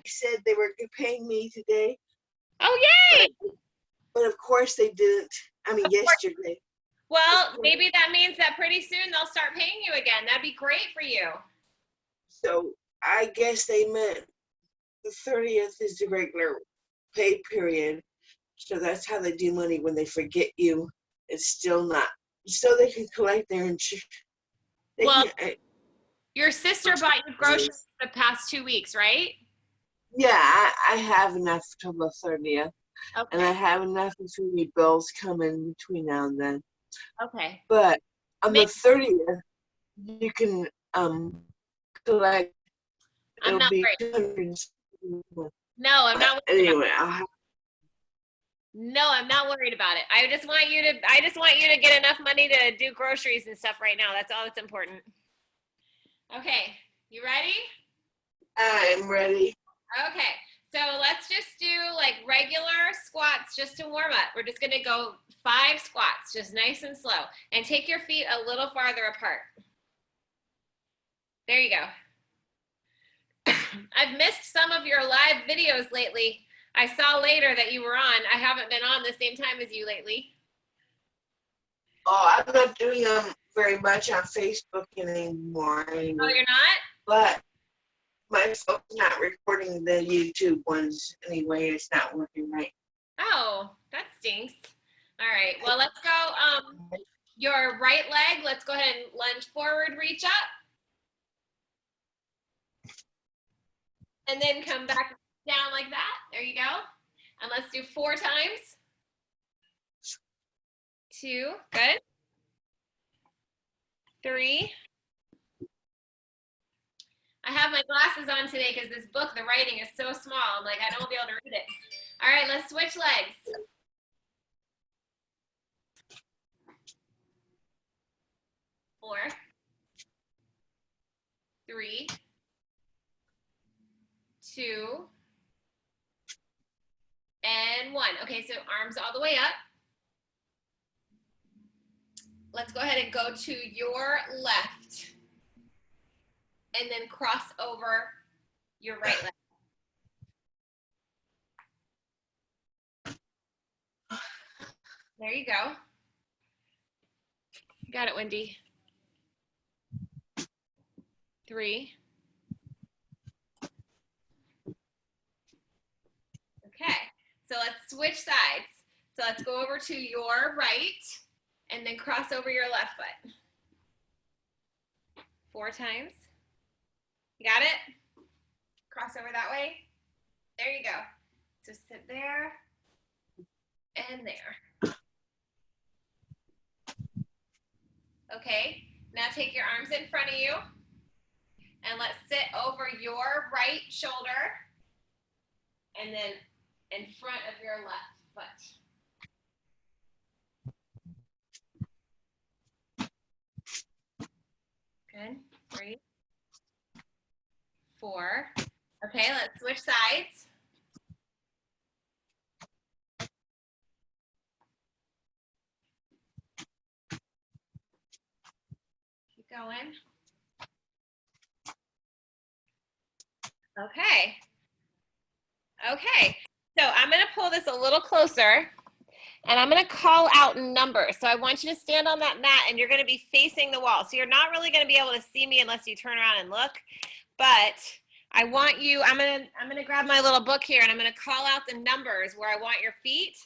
said they were paying me today. Oh, yay! But of course they didn't. I mean, yesterday. Well, maybe that means that pretty soon they'll start paying you again. That'd be great for you. So I guess they meant the 30th is the regular pay period. So that's how they do money when they forget you. It's still not. So they can collect their insurance. Well, your sister bought you groceries the past 2 weeks, right? Yeah, I have enough till the 30th. Okay. And I have enough for me bills coming between now and then. Okay. But on the 30th, you can collect. I'm not worried. No, I'm not worried. Anyway, no, I'm not worried about it. I just want you to get enough money to do groceries and stuff right now. That's all that's important. Okay, you ready? I'm ready. Okay, so let's just do like regular squats just to warm up. We're just gonna go 5 squats, just nice and slow. And take your feet a little farther apart. There you go. I've missed some of your live videos lately. I saw later that you were on. I haven't been on the same time as you lately. Oh, I'm not doing them very much on Facebook anymore. Oh, you're not? But my phone's not recording the YouTube ones anyway. It's not working right. Oh, that stinks. All right. Well, let's go. Your right leg, let's go ahead and lunge forward, reach up. And then come back down like that. There you go. And let's do 4 times. 2, good. 3. I have my glasses on today because this book, the writing is so small. I'm like, I don't want to be able to read it. All right, let's switch legs. 4, 3, 2, and 1. Okay, so arms all the way up. Let's go ahead and go to your left. And then cross over your right leg. There you go. Got it, Wendy. 3. Okay, so let's switch sides. So let's go over to your right and then cross over your left foot. 4 times. You got it? Cross over that way. There you go. So sit there and there. Okay, now take your arms in front of you and let's sit over your right shoulder and then in front of your left foot. Good. 3, 4. Okay, let's switch sides. Keep going. Okay. Okay, so I'm going to pull this a little closer and I'm going to call out numbers. So I want you to stand on that mat and you're going to be facing the wall. So you're not really going to be able to see me unless you turn around and look. But I want you, I'm going to grab my little book here and I'm going to call out the numbers where I want your feet.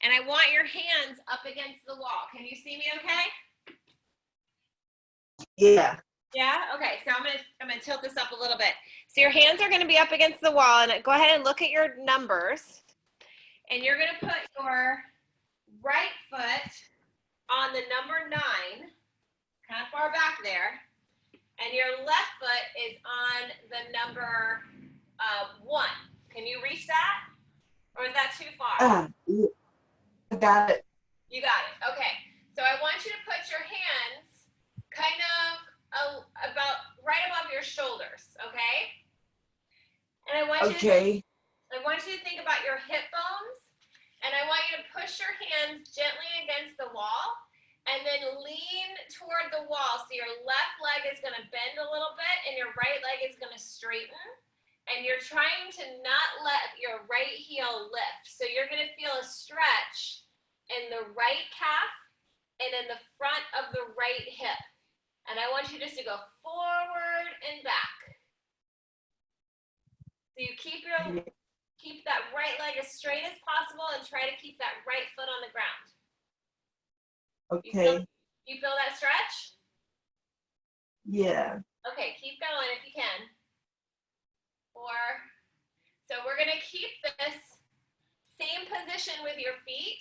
And I want your hands up against the wall. Can you see me okay? Yeah. Yeah? Okay, so I'm gonna tilt this up a little bit. So your hands are gonna be up against the wall and go ahead and look at your numbers. And you're gonna put your right foot on the number 9, kind of far back there. And your left foot is on the number 1. Can you reach that? Or is that too far? I got it. You got it, okay. So I want you to put your hands kind of about right above your shoulders, okay? And I want you to think about your hip bones, and I want you to push your hands gently against the wall, and then lean toward the wall. So your left leg is going to bend a little bit, and your right leg is going to straighten, and you're trying to not let your right heel lift. So you're going to feel a stretch in the right calf and in the front of the right hip. And I want you just to go forward and back. So you keep that right leg as straight as possible and try to keep that right foot on the ground. Okay. You feel that stretch? Yeah. Okay, keep going if you can. 4. So we're going to keep this same position with your feet,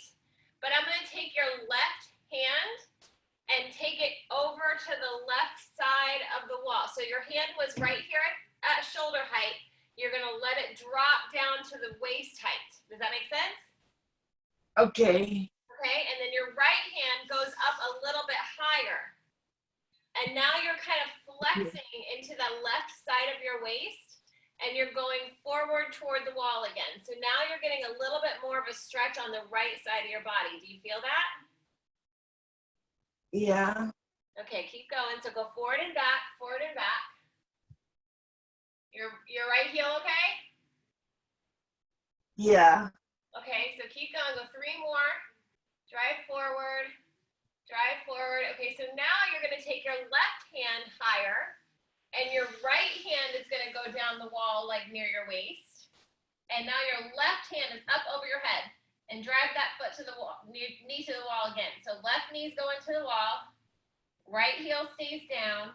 but I'm going to take your left hand and take it over to the left side of the wall. So your hand was right here at shoulder height. You're going to let it drop down to the waist height. Does that make sense? Okay. Okay, and then your right hand goes up a little bit higher. And now you're kind of flexing into the left side of your waist, and you're going forward toward the wall again. So now you're getting a little bit more of a stretch on the right side of your body. Do you feel that? Yeah. Okay, keep going. So go forward and back, forward and back. Your right heel okay? Yeah. Okay, so keep going. Go 3 more. Drive forward. Drive forward. Okay, so now you're going to take your left hand higher, and your right hand is going to go down the wall like near your waist. And now your left hand is up over your head, and drive that foot to the wall, knee to the wall again. So left knee's going to the wall, right heel stays down,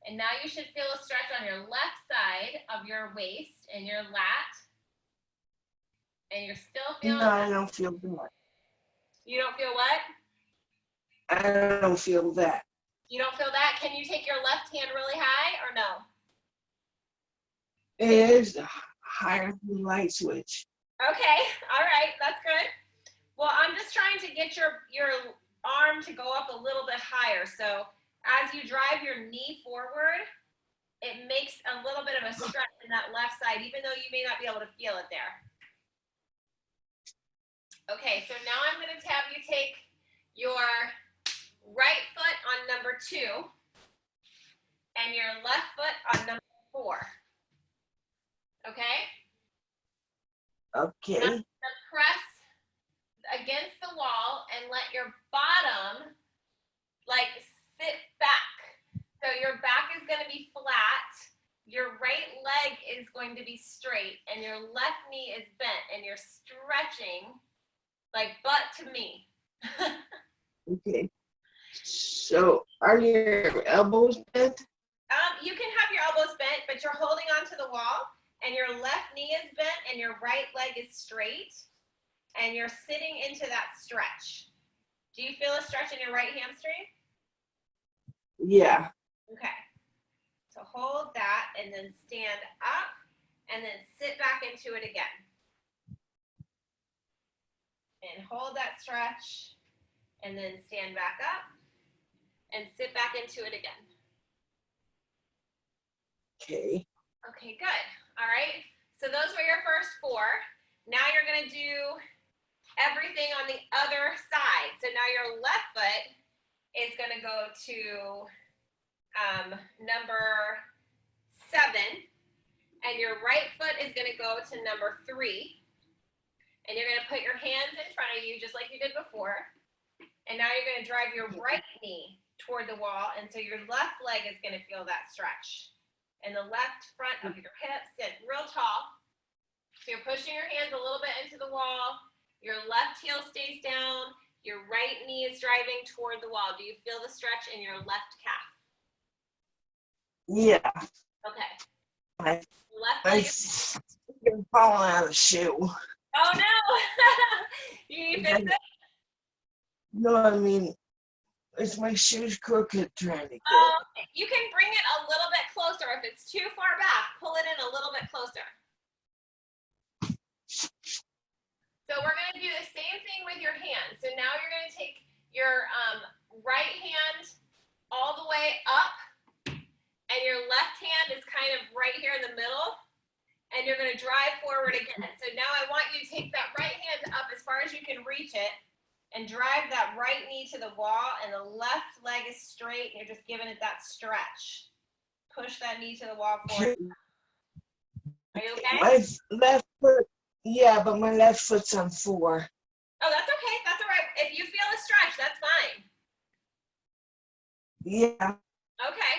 and now you should feel a stretch on your left side of your waist and your lat. And you're still feeling No, I don't feel that. You don't feel what? I don't feel that. You don't feel that? Can you take your left hand really high or no? It is higher than the light switch. Okay, all right, that's good. Well, I'm just trying to get your arm to go up a little bit higher. So as you drive your knee forward, it makes a little bit of a stretch in that left side, even though you may not be able to feel it there. Okay, so now I'm going to have you take your right foot on number 2 and your left foot on number 4. Okay? Okay. Now press against the wall and let your bottom like sit back. So your back is going to be flat, your right leg is going to be straight, and your left knee is bent, and you're stretching like butt to me. Okay. So are your elbows bent? You can have your elbows bent, but you're holding onto the wall, and your left knee is bent, and your right leg is straight, and you're sitting into that stretch. Do you feel a stretch in your right hamstring? Yeah. Okay. So hold that, and then stand up, and then sit back into it again. And hold that stretch, and then stand back up, and sit back into it again. Okay. Okay, good. All right. So those were your first 4. Now you're going to do everything on the other side. So now your left foot is going to go to number 7, and your right foot is going to go to number 3. And you're going to put your hands in front of you just like you did before. And now you're going to drive your right knee toward the wall. And so your left leg is going to feel that stretch. And the left front of your hip sit real tall. So you're pushing your hands a little bit into the wall. Your left heel stays down. Your right knee is driving toward the wall. Do you feel the stretch in your left calf? Yeah. Okay. Left leg is falling out of the shoe. Oh no! You need to fix it? No, I mean, it's my shoes crooked trying to get Okay. You can bring it a little bit closer. If it's too far back, pull it in a little bit closer. So we're going to do the same thing with your hand. So now you're going to take your right hand all the way up, and your left hand is kind of right here in the middle. And you're going to drive forward again. So now I want you to take that right hand up as far as you can reach it and drive that right knee to the wall, and the left leg is straight, and you're just giving it that stretch. Push that knee to the wall forward. Are you okay? My left foot, yeah, but my left foot's on 4. Oh, that's okay. That's all right. If you feel a stretch, that's fine. Yeah. Okay.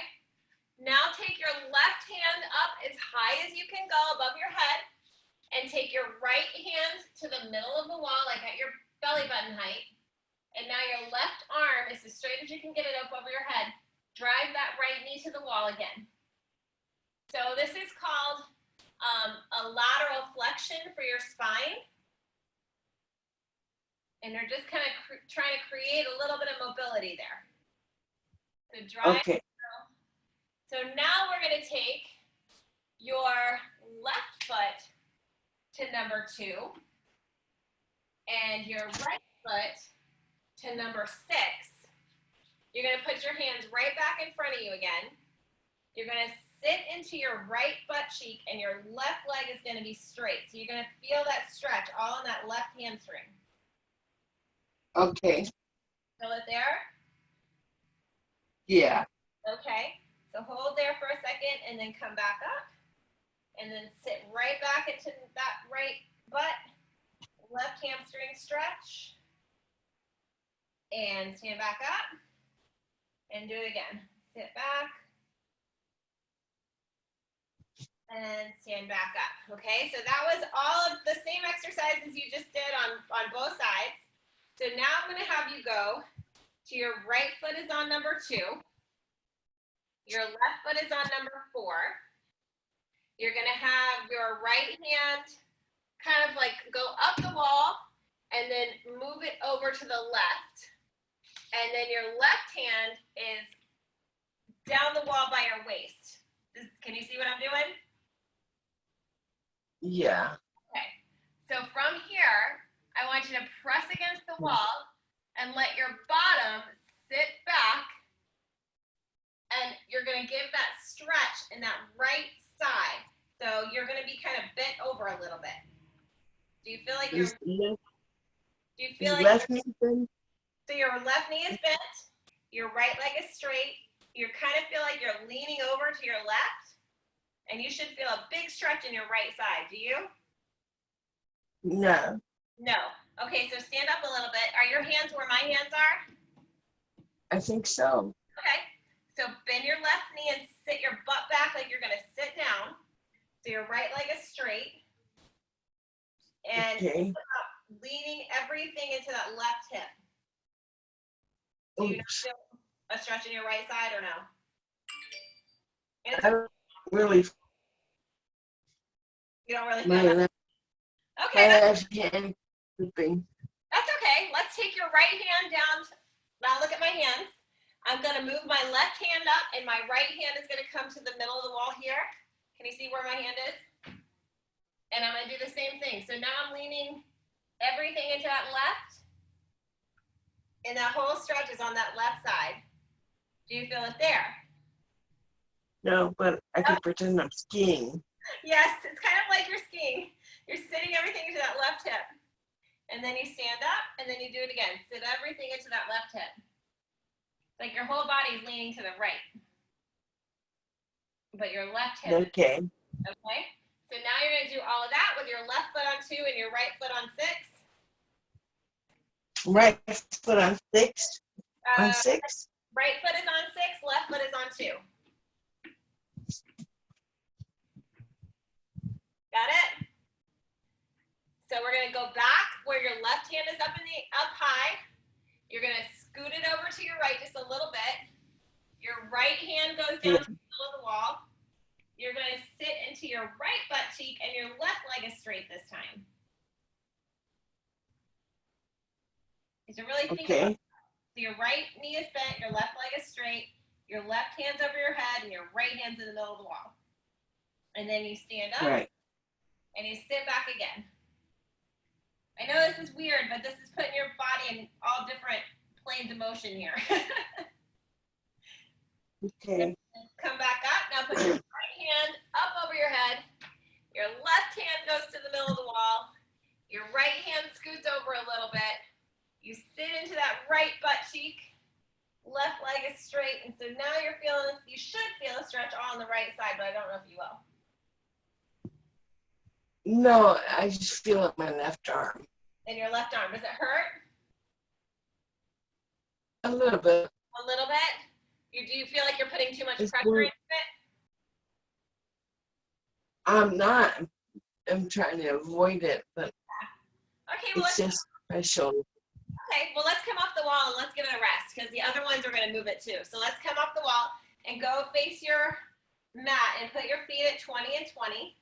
Now take your left hand up as high as you can go above your head and take your right hand to the middle of the wall, like at your belly button height. And now your left arm is as straight as you can get it up over your head. Drive that right knee to the wall again. So this is called a lateral flexion for your spine. And they're just kind of trying to create a little bit of mobility there. So drive. Okay. So now we're going to take your left foot to number 2 and your right foot to number 6. You're going to put your hands right back in front of you again. You're going to sit into your right butt cheek and your left leg is going to be straight. So you're going to feel that stretch all in that left hamstring. Okay. Feel it there? Yeah. Okay. So hold there for a second and then come back up. And then sit right back into that right butt. Left hamstring stretch. And stand back up. And do it again. Sit back. And stand back up. Okay, so that was all of the same exercises you just did on both sides. So now I'm going to have you go to your right foot is on number 2. Your left foot is on number 4. You're going to have your right hand kind of like go up the wall and then move it over to the left. And then your left hand is down the wall by your waist. Can you see what I'm doing? Yeah. Okay. So from here, I want you to press against the wall and let your bottom sit back. And you're going to give that stretch in that right side. So you're going to be kind of bent over a little bit. Do you feel like you're... Do you feel like... left knee bent? So your left knee is bent. Your right leg is straight. You kind of feel like you're leaning over to your left. And you should feel a big stretch in your right side. Do you? No. No. Okay, so stand up a little bit. Are your hands where my hands are? I think so. Okay. So bend your left knee and sit your butt back like you're going to sit down. So your right leg is straight. And Okay. leaning everything into that left hip. Do you not feel a stretch in your right side or no? I don't really. You don't really My feel that? left, Okay, my left hand slipping. that's okay. Let's take your right hand down. Now look at my hands. I'm going to move my left hand up and my right hand is going to come to the middle of the wall here. Can you see where my hand is? And I'm going to do the same thing. So now I'm leaning everything into that left. And that whole stretch is on that left side. Do you feel it there? No, but I could pretend I'm skiing. Yes, it's kind of like you're skiing. You're sitting everything into that left hip. And then you stand up and then you do it again. Sit everything into that left hip. Like your whole body is leaning to the right. But your left hip. Okay. Okay. So now you're going to do all of that with your left foot on 2 and your right foot on 6. Right foot on 6. On 6? Right foot is on 6, left foot is on 2. Got it? So we're going to go back where your left hand is up high. You're going to scoot it over to your right just a little bit. Your right hand goes down to the middle of the wall. You're going to sit into your right butt cheek and your left leg is straight this time. So really think about it. So your right knee is bent, your left leg is straight, your left hand's over your head, and your right hand's in the middle of the wall. And then you stand up, right, and you sit back again. I know this is weird, but this is putting your body in all different planes of motion here. Okay. Come back up. Now put your right hand up over your head. Your left hand goes to the middle of the wall. Your right hand scoots over a little bit. You sit into that right butt cheek. Left leg is straight. And so now you're feeling, you should feel a stretch all on the right side, but I don't know if you will. No, I just feel it in my left arm. In your left arm. Does it hurt? A little bit. A little bit? Do you feel like you're putting too much It's pressure into it? I'm not. I'm trying to avoid it, but Okay, well, it's just my shoulder. okay, well, let's come off the wall and let's give it a rest because the other ones are going to move it too. So let's come off the wall and go face your mat and put your feet at 20 and 20.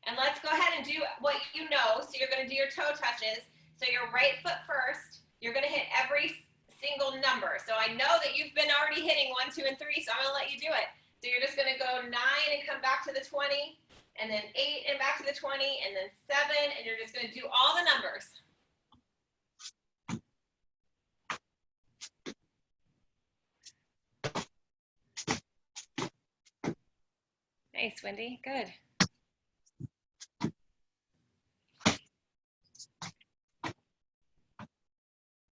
And let's go ahead and do what you know. So you're going to do your toe touches. So your right foot first. You're going to hit every single number. So I know that you've been already hitting 1, 2, and 3, so I'm going to let you do it. So you're just going to go 9 and come back to the 20, and then 8 and back to the 20, and then 7, and you're just going to do all the numbers. Nice, Wendy. Good.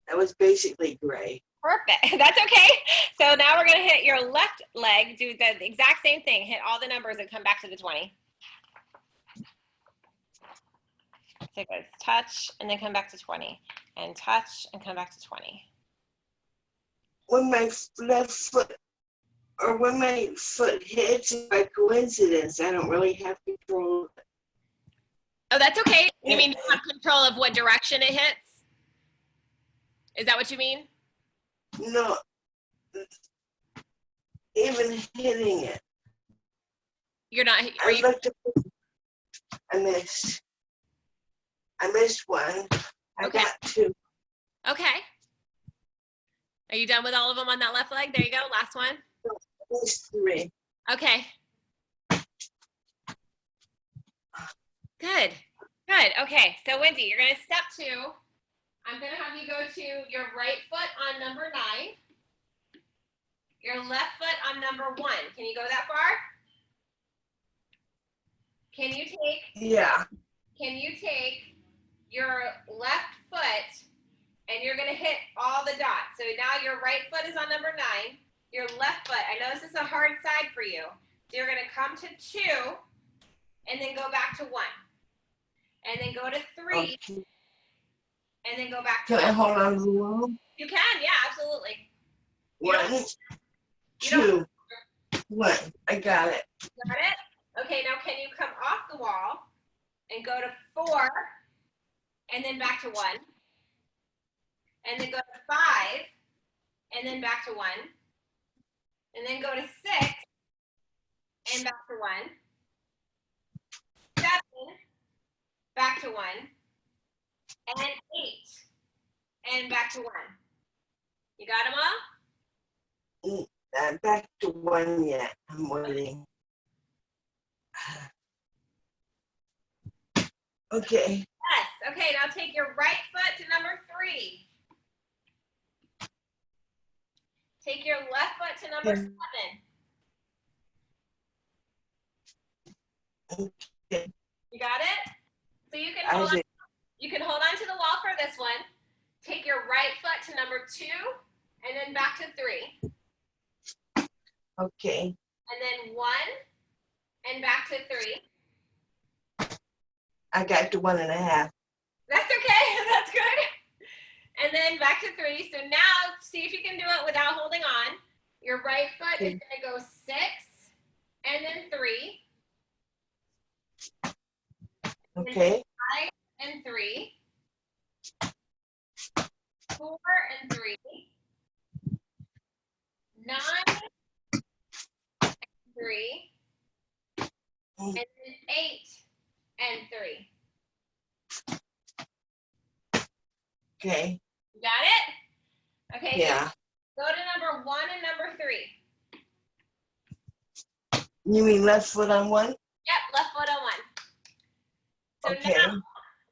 That was basically gray. Perfect. That's okay. So now we're going to hit your left leg. Do the exact same thing. Hit all the numbers and come back to the 20. So it goes touch and then come back to 20. And touch and come back to 20. When my left foot, or when my foot hits by coincidence, I don't really have control of it. Oh, that's okay. You mean you have control of what direction it hits? Is that what you mean? No, even hitting it. You're not. I looked up. I missed. I missed one. I got 2. Okay. Are you done with all of them on that left leg? There you go. Last one. I missed 3. Okay. Good. Good. Okay. So Wendy, you're going to step 2. I'm going to have you go to your right foot on number 9. Your left foot on number 1. Can you go that far? Can you take? Yeah. Can you take your left foot and you're going to hit all the dots. So now your right foot is on number 9. Your left foot, I know this is a hard side for you. So you're going to come to 2 and then go back to 1. And then go to 3 Okay. and then go back to Can 1. I hold on to the wall? You can, yeah, absolutely. 1, 2, 1. I got it. Got it? Okay, now can you come off the wall and go to 4 and then back to 1? And then go to 5 and then back to 1. And then go to 6 and back to 1. 7, back to 1. And 8 and back to 1. You got them all? Back to 1 yet. I'm waiting. Okay. Yes. Okay, now take your right foot to number 3. Take your left foot to number 7. Okay. You got it? So you can hold on. You can hold on to the wall for this one. Take your right foot to number 2 and then back to 3. Okay. And then 1 and back to 3. I got to 1.5. That's okay. That's good. And then back to 3. So now see if you can do it without holding on. Your right foot is going to go 6 and then 3. Okay. 5 and 3. 4 and 3. 9 and 3. And then 8 and 3. Okay. You got it? Okay. Yeah. So go to number 1 and number 3. You mean left foot on 1? Yep, left foot on 1. So Okay. now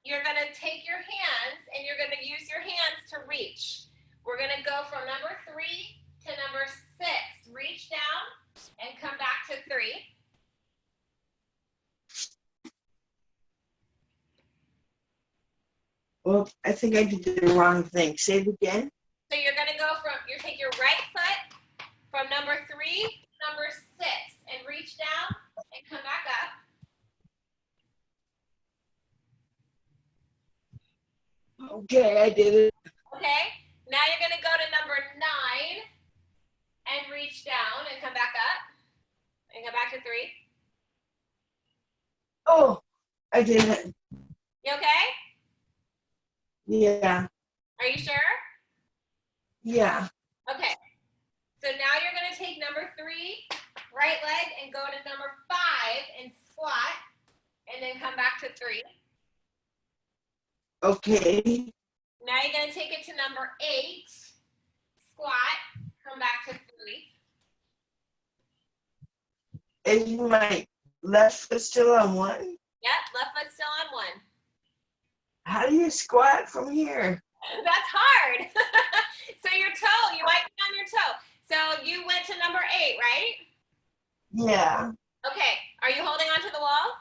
you're going to take your hands and you're going to use your hands to reach. We're going to go from number 3 to number 6. Reach down and come back to 3. Well, I think I did the wrong thing. Say it again. So you're going to go from, you take your right foot from number 3 to number 6 and reach down and come back I did it. Okay, now you're gonna go to number 9 and reach down and come back up and come back to 3. Oh, I did it. You okay? Yeah. Are you sure? Yeah. Okay, so now you're gonna take number 3, right leg, and go to number 5 and squat, and then come back to 3. Okay. Now you're gonna take it to number 8, squat, come back to 3. Is my left foot still on 1? Yep, left foot still on 1. How do you squat from here? That's hard. So your toe, you might be on your toe. So you went to number 8, right? Yeah. Okay, are you holding onto the wall?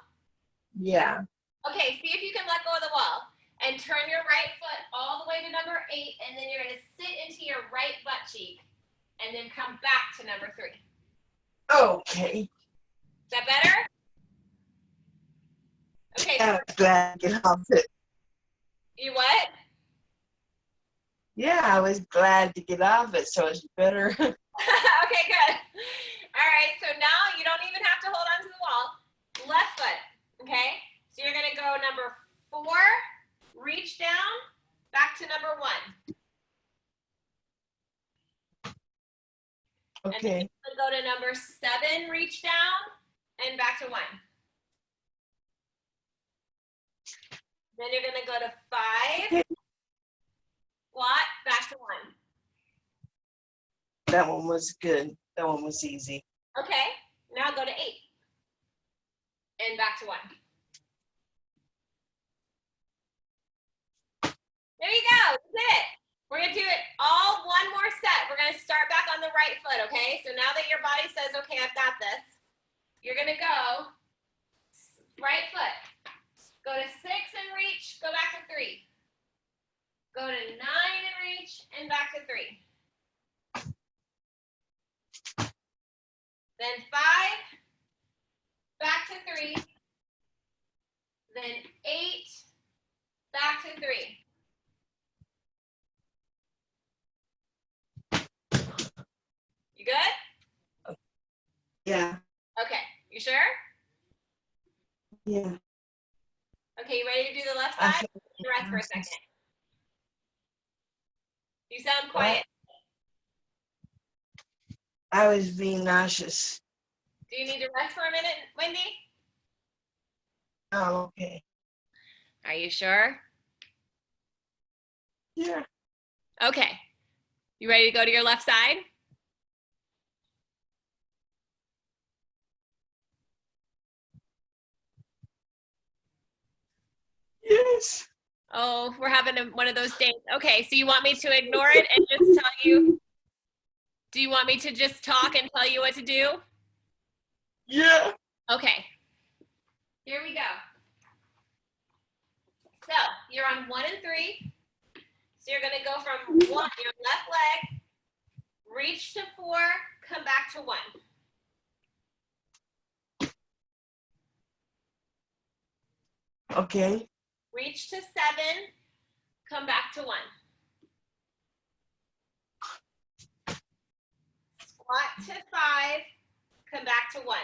Yeah. Okay, see if you can let go of the wall and turn your right foot all the way to number 8, and then you're gonna sit into your right butt cheek and then come back to number 3. Okay. Is that better? Okay, I'm glad to get off it. you what? Yeah, I was glad to get off it, so it's better. Okay, good. All right, so now you don't even have to hold onto the wall. Left foot, okay? So you're gonna go number 4, reach down, back to number 1. And then Okay. you're gonna go to number 7, reach down, and back to 1. Then you're gonna go to 5, Okay. squat, back to 1. That one was good. That one was easy. Okay, now go to 8, and back to 1. There you go, you did it. We're gonna do it all one more set. We're gonna start back on the right foot, okay? So now that your body says, okay, I've got this, you're gonna go right foot. Go to 6 and reach, go back to 3. Go to 9 and reach, and back to 3. Then 5, back to 3. Then 8, back to 3. You good? Yeah. Okay, you sure? Yeah. Okay, you ready to do the left I side? feel Rest for a second. You sound quiet. I was being nauseous. Do you need to rest for a minute, Wendy? Oh, okay. Are you sure? Yeah. Okay. You ready to go to your left side? Yes. Oh, we're having one of those days. Okay, so you want me to ignore it and just tell you? Do you want me to just talk and tell you what to do? Yeah. Okay. Here we go. So you're on 1 and 3. So you're gonna go from 1, your left leg, reach to 4, come back to 1. Okay. Reach to 7, come back to 1. Squat to 5, come back to 1.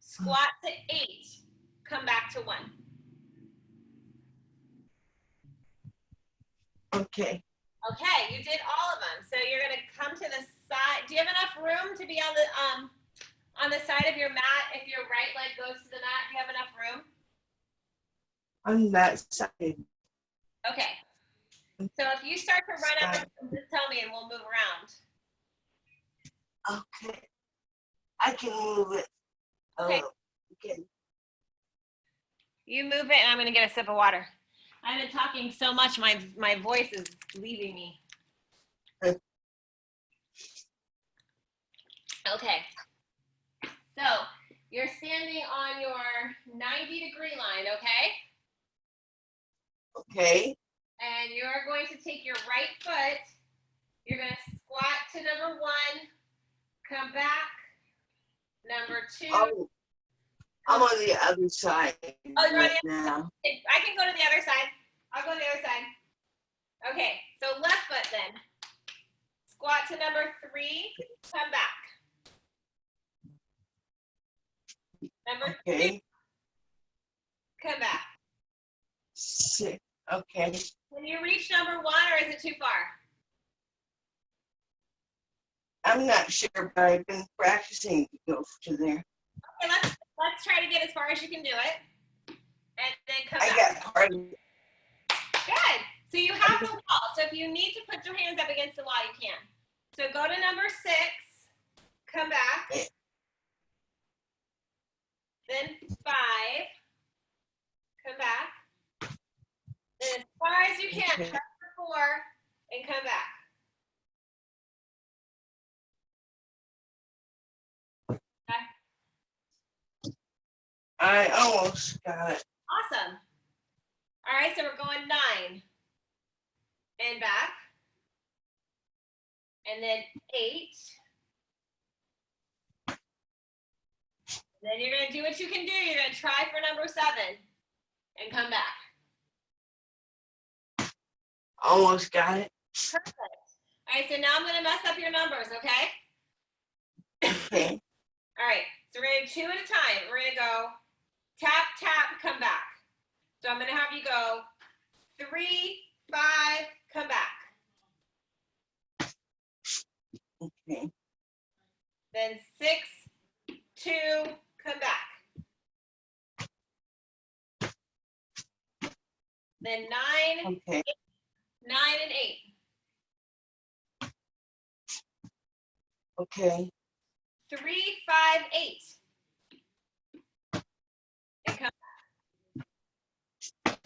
Squat to 8, come back to 1. Okay. Okay, you did all of them. So you're gonna come to the side. Do you have enough room to be on the side of your mat? If your right leg goes to the mat, do you have enough room? On that side. Okay. So if you start to run up, just tell me and we'll move around. Okay. I can move it. Okay. Okay. You move it, and I'm gonna get a sip of water. I've been talking so much, my voice is leaving me. Okay. So you're standing on your 90-degree line, okay? Okay. And you're going to take your right foot. You're going to squat to number 1, come back, number 2, Oh. I'm on the other side Oh, you're on right the other now. side. I can go to the other side. I'll go to the other side. Okay, so left foot then. Squat to number 3, come back. Number 2, Okay. come back. 6. Okay. Can you reach number 1 or is it too far? I'm not sure, but I've been practicing to go to there. Okay, let's try to get as far as you can do it. And then come I back. got hard. Good. So you have the wall. So if you need to put your hands up against the wall, you can. So go to number 6, come back. Then 5, come back. Then as far as you can, Okay. press for 4 and come back. Okay. I almost got it. Awesome. All right, so we're going 9 and back. And then 8. Then you're going to do what you can do. You're going to try for number 7 and come back. Almost got it. Perfect. All right, so now I'm going to mess up your numbers, okay? Okay. All right, so we're going to do 2 at a time. We're going to go tap, tap, come back. So I'm going to have you go 3, 5, come back. Okay. Then 6, 2, come back. Then 9, Okay. 9 and 8. Okay. 3, 5, 8. And come back.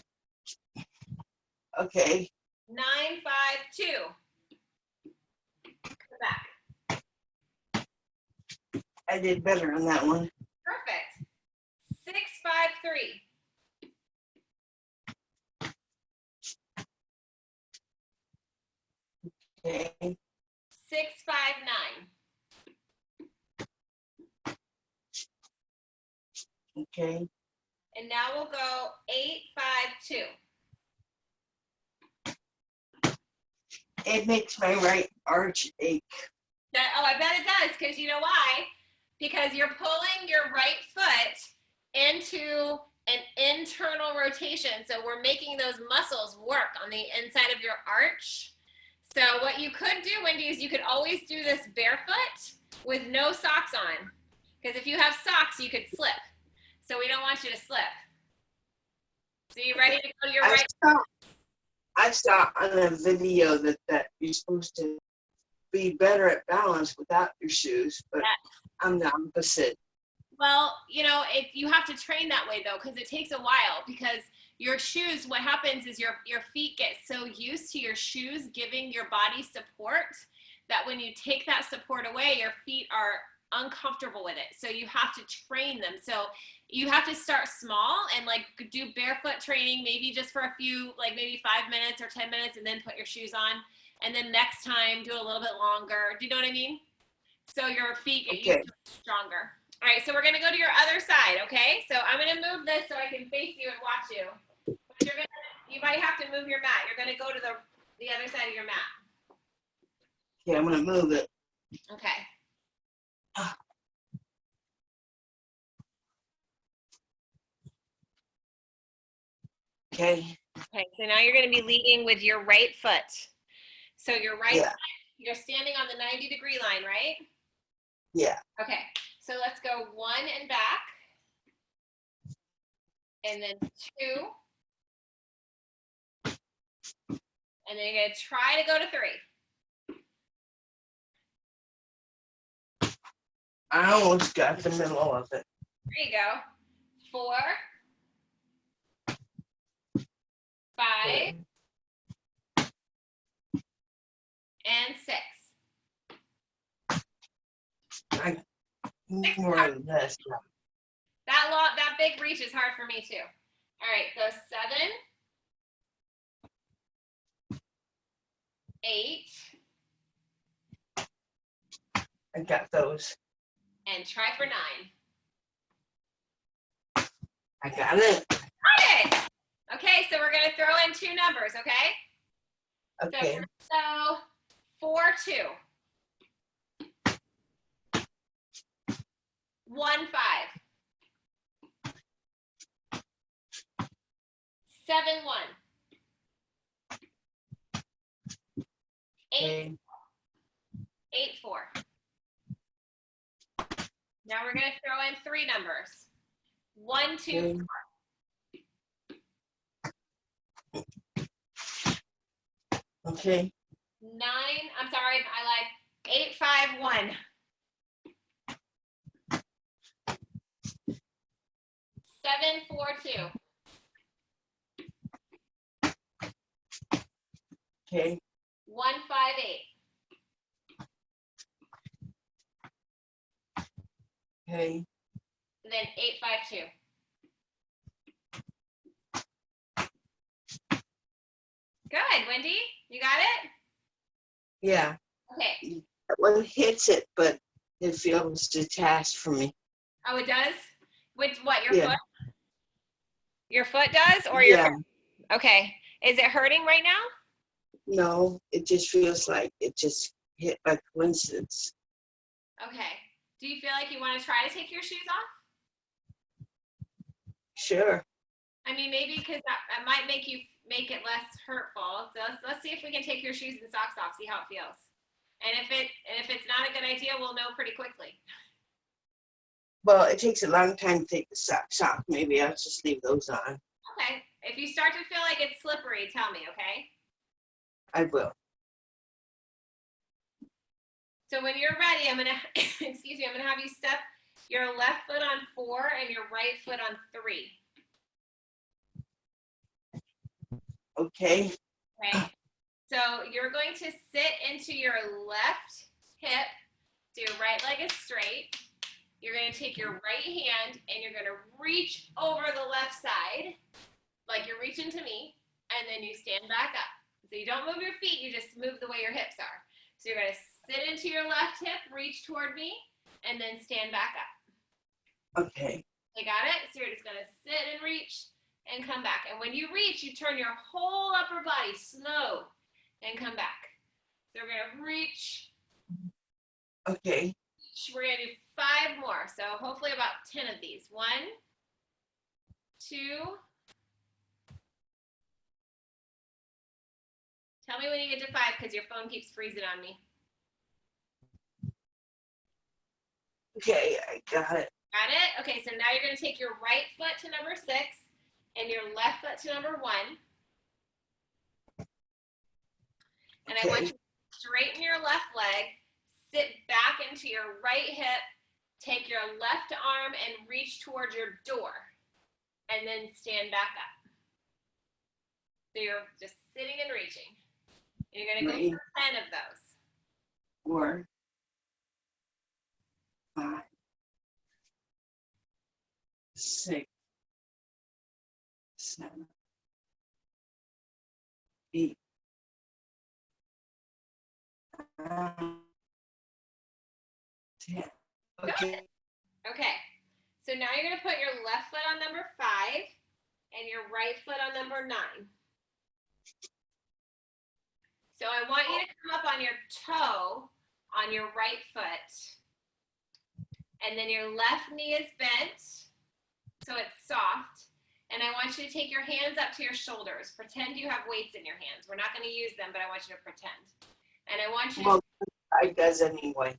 Okay. 9, 5, 2. Come back. I did better on that one. Perfect. 6, 5, 3. Okay. 6, 5, 9. Okay. And now we'll go 8, 5, 2. It makes my right arch ache. Oh, I bet it does, because you know why? Because you're pulling your right foot into an internal rotation. So we're making those muscles work on the inside of your arch. So what you could do, Wendie, is you could always do this barefoot with no socks on. Because if you have socks, you could slip. So we don't want you to slip. So you ready to go to your right? I saw on a video that you're supposed to be better at balance without your shoes, but I'm the opposite. Well, you know, you have to train that way though, because it takes a while. Because your shoes, what happens is your feet get so used to your shoes giving your body support that when you take that support away, your feet are uncomfortable with it. So you have to train them. So you have to start small and like do barefoot training, maybe just for a few, like maybe 5 minutes or 10 minutes, and then put your shoes on. And then next time do a little bit longer. Do you know what I mean? So your feet get used to it stronger. All right, so we're gonna go to your other side, okay? So I'm gonna move this so I can face you and watch you. But you might have to move your mat. You're gonna go to the other side of your mat. Okay, I'm gonna move it. Okay. Okay. Okay, so now you're gonna be leading with your right foot. So your right foot, you're standing on the 90-degree line, right? Yeah. Okay, so let's go 1 and back. And then 2. And then you're gonna try to go to 3. I almost got the middle of it. There you go. 4, 5, and 6. More or less. That big reach is hard for me too. All right, go 7, 8, I got those. and try for 9. I got it. Got it. Okay, so we're going to throw in two numbers, okay? Okay. So 4, 2. 1, 5. 7, 1. 8, Okay. 8, 4. Now we're going to throw in three numbers. 1, 2, Okay. 4. Okay. 9, I'm sorry, I lied. 8, 5, 1. 7, 4, 2. Okay. 1, 5, 8. Okay. And then 8, 5, 2. Good, Wendy. You got it? Yeah. Okay. That one hits it, but it feels detached from me. Oh, it does? With what, your Yeah. foot? Your foot does? Or your Yeah. Okay. Is it hurting right now? No, it just feels like it just hit by coincidence. Okay. Do you feel like you want to try to take your shoes off? Sure. I mean, maybe because that might make it less hurtful. So let's see if we can take your shoes and socks off, see how it feels. And if it's not a good idea, we'll know pretty quickly. Well, it takes a long time to take the socks off. Maybe I'll just leave those on. Okay. If you start to feel like it's slippery, tell me, okay? I will. So when you're ready, I'm gonna excuse me, I'm gonna have you step your left foot on 4 and your right foot on 3. Okay. Okay. So you're going to sit into your left hip, so your right leg is straight. You're going to take your right hand and you're going to reach over the left side, like you're reaching to me, and then you stand back up. So you don't move your feet, you just move the way your hips are. So you're going to sit into your left hip, reach toward me, and then stand back up. Okay. You got it? So you're just going to sit and reach and come back. And when you reach, you turn your whole upper body slow and come back. So we're going to reach. Okay. We're going to do 5 more. So hopefully about 10 of these. 1, 2. Tell me when you get to 5 because your phone keeps freezing on me. Okay, I got it. Got it? Okay, so now you're going to take your right foot to number 6 and your left foot to number 1. And I want you to straighten your left leg, sit back into your right hip, take your left arm and reach towards your door, and then stand back up. So you're just sitting and reaching. And you're going to go for 10 of those. 4, 5, 6, 7, 8, 9, 10. Okay. Okay. So now you're going to put your left foot on number 5 and your right foot on number 9. So I want you to come up on your toe on your right foot. And then your left knee is bent, so it's soft. And I want you to take your hands up to your shoulders. Pretend you have weights in your hands. We're not going to use them, but I want you to pretend. And I want you to... Well, it does anyway.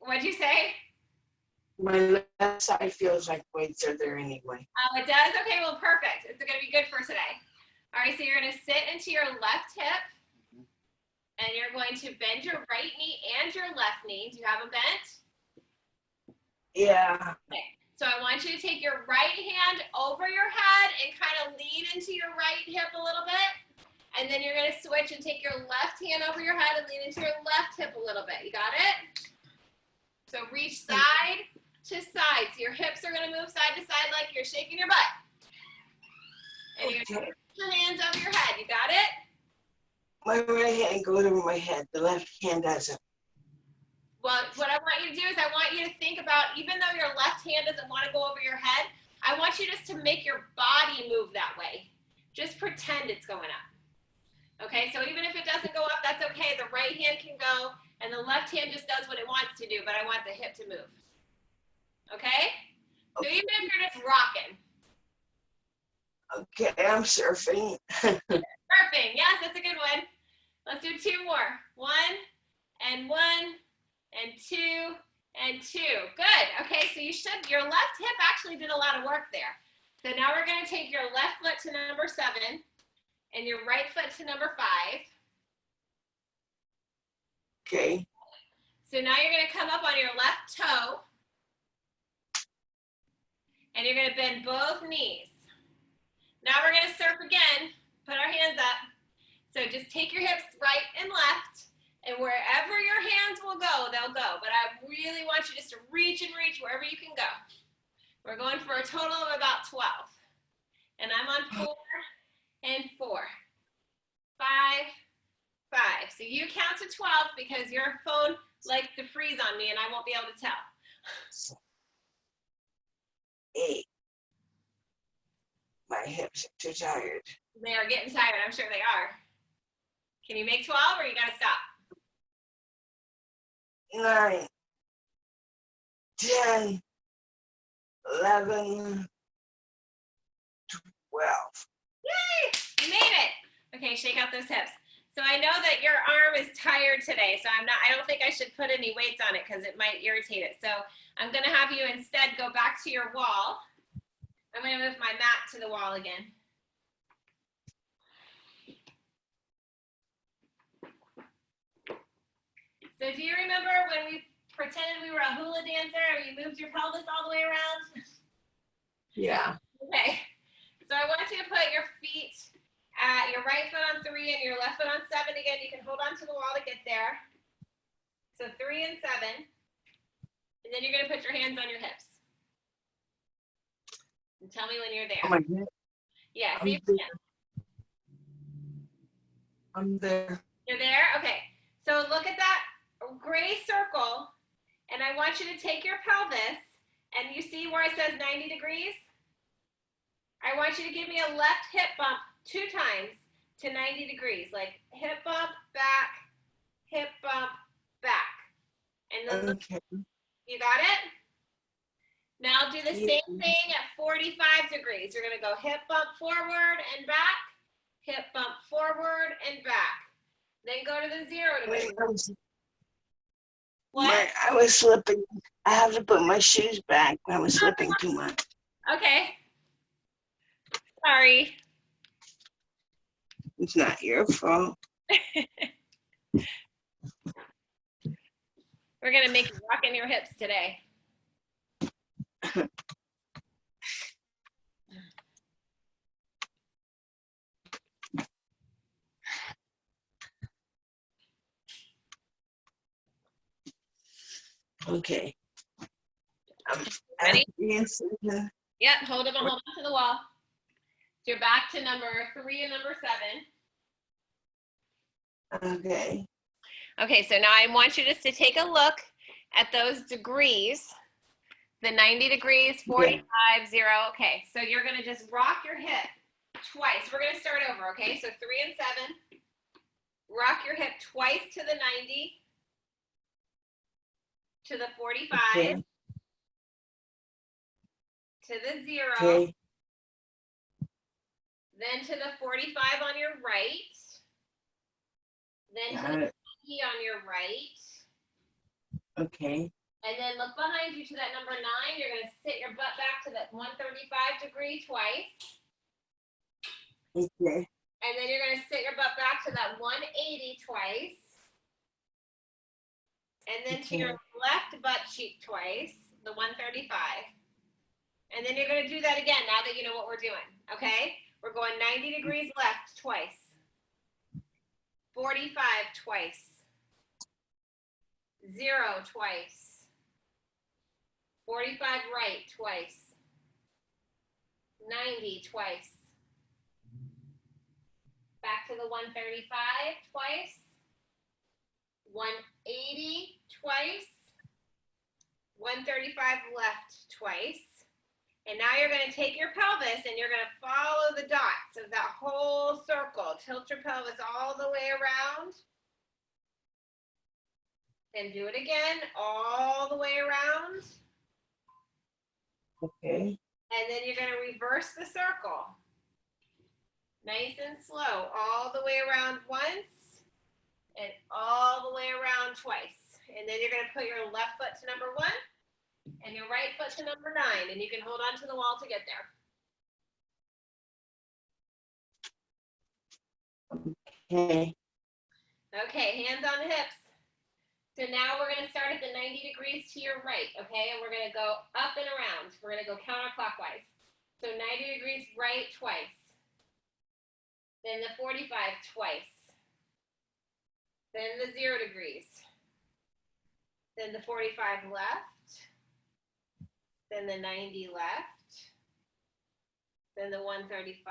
What'd you say? My left side feels like weights are there anyway. Oh, it does? Okay, well, perfect. It's going to be good for today. All right, so you're going to sit into your left hip. And you're going to bend your right knee and your left knee. Do you have them bent? Yeah. Okay. So I want you to take your right hand over your head and kind of lean into your right hip a little bit. And then you're going to switch and take your left hand over your head and lean into your left hip a little bit. You got it? So reach side to side. So your hips are going to move side to side like you're shaking your butt. And you're going to put your hands over your head. You got it? My right hand goes over my head. The left hand doesn't. Well, what I want you to do is I want you to think about, even though your left hand doesn't want to go over your head, I want you just to make your body move that way. Just pretend it's going up. Okay, so even if it doesn't go up, that's okay. The right hand can go, and the left hand just does what it wants to do, but I want the hip to move. Okay? So even if you're just rocking. Okay, I'm surfing. Surfing, yes, that's a good one. Let's do two more. One, and 2, and 2. Good. Okay, so your left hip actually did a lot of work there. So now we're going to take your left foot to number 7 and your right foot to number 5. Okay. So now you're going to come up on your left toe and you're going to bend both knees. Now we're going to surf again. Put our hands up. So just take your hips right and left, and wherever your hands will go, they'll go. But I really want you just to reach and reach wherever you can go. We're going for a total of about 12. And I'm on 4 and 4. 5, 5. So you count to 12 because your phone likes to freeze on me and I won't be able to tell. 8. My hips are too tired. They are getting tired. I'm sure they are. Can you make 12 or you got to stop? 9, 10, 11, 12. Yay! You made it. Okay, shake out those hips. So I know that your arm is tired today, so I don't think I should put any weights on it because it might irritate it. So I'm going to have you instead go back to your wall. I'm going to move my mat to the wall again. So do you remember when we pretended we were a hula dancer and you moved your pelvis all the way around? Yeah. Okay. So I want you to put your feet at your right foot on 3 and your left foot on 7. Again, you can hold on to the wall to get there. So 3 and 7. And then you're going to put your hands on your hips. And tell me when you're there. Oh my God. Yeah, see if you can. I'm there. You're there? Okay. So look at that gray circle, and I want you to take your pelvis, and you see where it says 90 degrees? I want you to give me a left hip bump 2 times to 90 degrees, like hip bump, back, and then Okay. you got it? Now do the same thing at 45 degrees. You're going to go hip bump forward and back, hip bump forward and back. Then go to the 0 degree. What? I was slipping. I have to put my shoes back. I was slipping too much. Okay. Sorry. It's not your fault. We're going to make you rock in your hips today. Okay. Ready? Yep. Yep, hold on to the wall. So you're back to number 3 and number 7. Okay. Okay, so now I want you just to take a look at those degrees. The 90 degrees, 45, 0. Okay, so you're going to just rock your hip twice. We're going to start over, okay? So 3 and 7. Rock your hip twice to the 90, to the 45, Okay. to the 0, Okay. then to the 45 on your right, then to the 90 on your right, Okay. and then look behind you to that number 9. You're going to sit your butt back to that 135 degree twice. Okay. And then you're going to sit your butt back to that 180 twice. And then to your left butt cheek twice, the 135. And then you're going to do that again now that you know what we're doing, okay? We're going 90 degrees left twice. 45 twice. 0 twice. 45 right twice. 90 twice. Back to the 135 twice. 180 twice. 135 left twice. And now you're going to take your pelvis and you're going to follow the dots of that whole circle. Tilt your pelvis all the way around. And do it again, all the way around. Okay. And then you're going to reverse the circle. Nice and slow, all the way around once and all the way around twice. And then you're going to put your left foot to number 1 and your right foot to number 9, and you can hold on to the wall to get there. Okay. Okay, hands on the hips. So now we're going to start at the 90 degrees to your right, okay? And we're going to go up and around. We're going to go counterclockwise. So 90 degrees right twice. Then the 45 twice. Then the 0 degrees. Then the 45 left. Then the 90 left. Then the 135.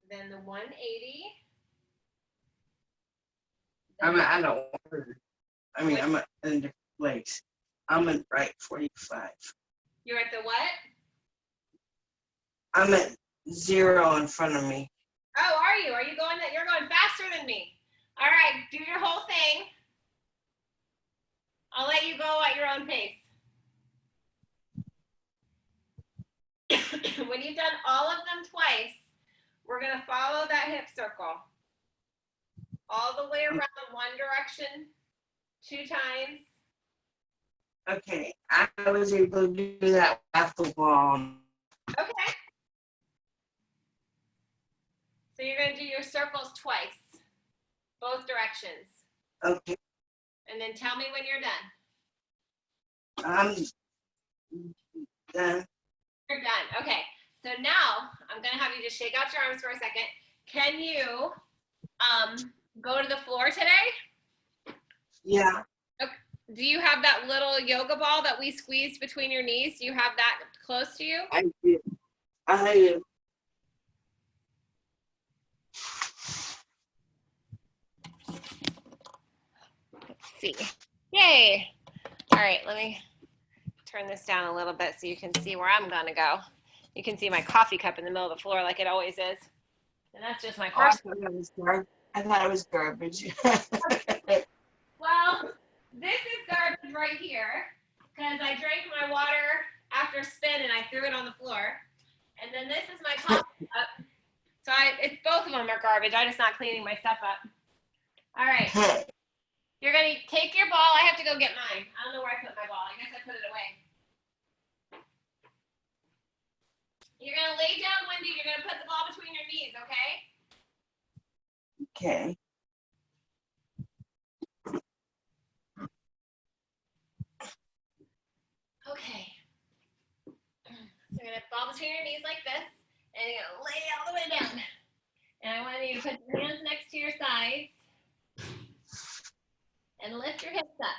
Then the 180. I'm at I'm at in a different place. I'm at right 45. You're at the what? I'm at 0 in front of me. Oh, are you? Are you going that? You're going faster than me. All right, do your whole thing. I'll let you go at your own pace. When you've done all of them twice, we're going to follow that hip circle. All the way around one direction, 2 times. Okay, I was able to do that at the wall. Okay. So you're going to do your circles twice, both directions. Okay, And then tell me when you're done. I'm done. You're done. Okay. So now I'm going to have you just shake out your arms for a second. Can you go to the floor today? Yeah. Okay. Do you have that little yoga ball that we squeezed between your knees? Do you have that close to you? I do. I do. Let's see. Yay. All right, let me turn this down a little bit so you can see where I'm going to go. You can see my coffee cup in the middle of the floor like it always is. And that's just my first. I thought it was garbage. Well, this is garbage right here because I drank my water after spin and I threw it on the floor. And then this is my coffee cup. So both of them are garbage. I'm just not cleaning my stuff up. All right. You're going to take your ball. I have to go get mine. I don't know where I put my ball. I guess I put it away. You're going to lay down, Wendy. You're going to put the ball between your knees, okay? Okay. Okay. So you're going to ball between your knees like this, and you're going to lay all the way down. And I want you to put your hands next to your sides and lift your hips up.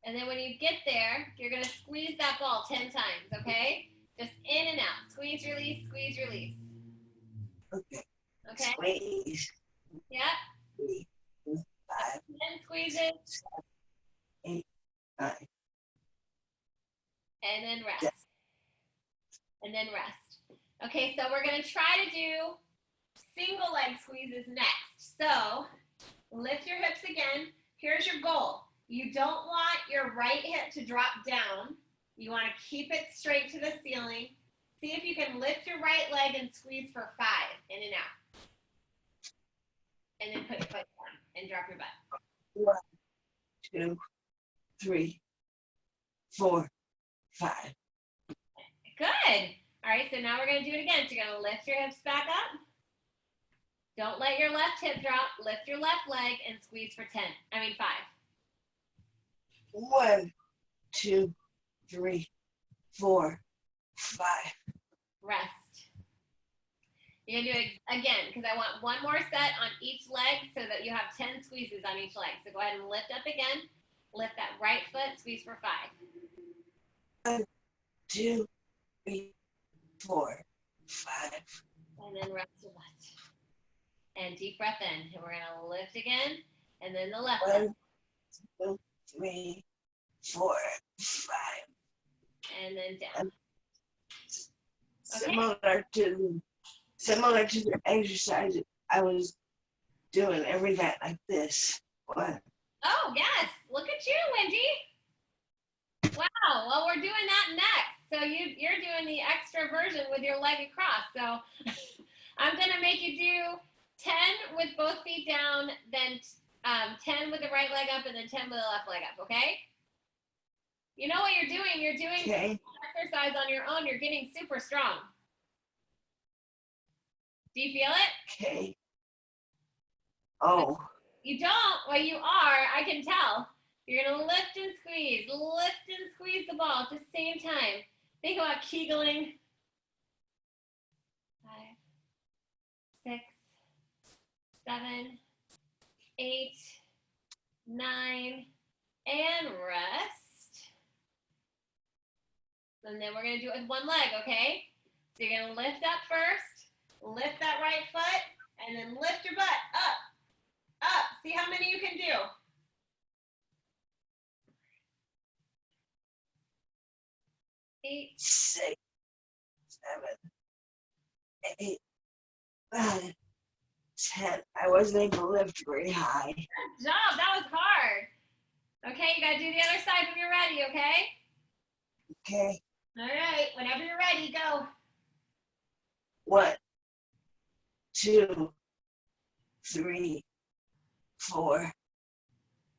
And then when you get there, you're going to squeeze that ball 10 times, okay? Just in and out. Squeeze, release, squeeze, release. Okay. Okay? Squeeze. Yep. 3, 4, 5, 10 squeezes. 7, 8, 9. And then rest. And then rest. Okay, so we're going to try to do single leg squeezes next. So lift your hips again. Here's your goal. You don't want your right hip to drop down. You want to keep it straight to the ceiling. See if you can lift your right leg and squeeze for 5 in and out. And then put your foot down and drop your butt. 1, 2, 3, 4, 5. Good. All right, so now we're going to do it again. So you're going to lift your hips back up. Don't let your left hip drop. Lift your left leg and squeeze for 5. 1, 2, 3, 4, 5. Rest. You're going to do it again because I want one more set on each leg so that you have 10 squeezes on each leg. So go ahead and lift up again. Lift that right foot, squeeze for 5. 1, 2, 3, 4, 5. And then rest your butt. And deep breath in. And we're going to lift again. And then the left 1, 2, 3, 4, 5. And then down. Okay. Similar to the exercise I was doing every night like this. 1. Oh, yes. Look at you, Wendie. Wow. Well, we're doing that next. So you're doing the extra version with your leg across. So I'm going to make you do 10 with both feet down, then 10 with the right leg up, and then 10 with the left leg up, okay? You know what you're doing? You're doing Okay. exercise on your own. You're getting super strong. Do you feel it? Okay. Oh. You don't? Well, you are. I can tell. You're going to lift and squeeze the ball at the same time. Think about Kegeling. 5, 6, 7, 8, 9, and rest. And then we're going to do it with one leg, okay? So you're going to lift up first, lift that right foot, and then lift your butt up. See how many you can do. 8, 6, 7, 8, 9, 10. I wasn't able to lift very high. Good job. That was hard. Okay, you got to do the other side when you're ready, okay? Okay. All right, whenever you're ready, go. 1, 2, 3, 4,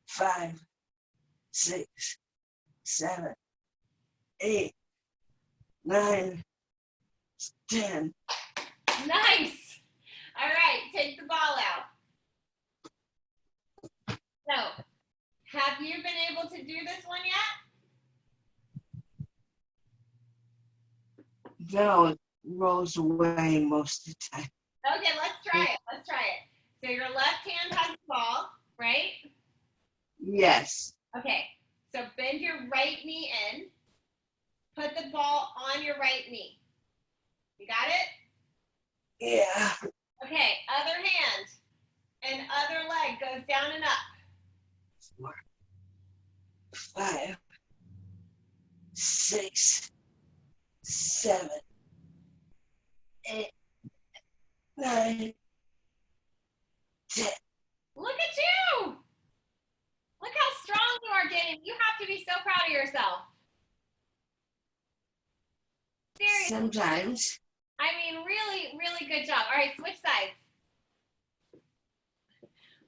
5, 6, 7, 8, 9, 10. Nice. All right, take the ball out. So, have you been able to do this one yet? No, it rolls away most of the time. Okay, let's try it. So your left hand has the ball, right? Yes. Okay, so bend your right knee in. Put the ball on your right knee. You got it? Yeah. Okay, other hand and other leg goes down and up. 4, 5, 6, 7, 8, 9, 10. Look at you! Look how strong you are getting. You have to be so proud of yourself. Seriously. Sometimes. I mean, really, really good job. All right, switch sides.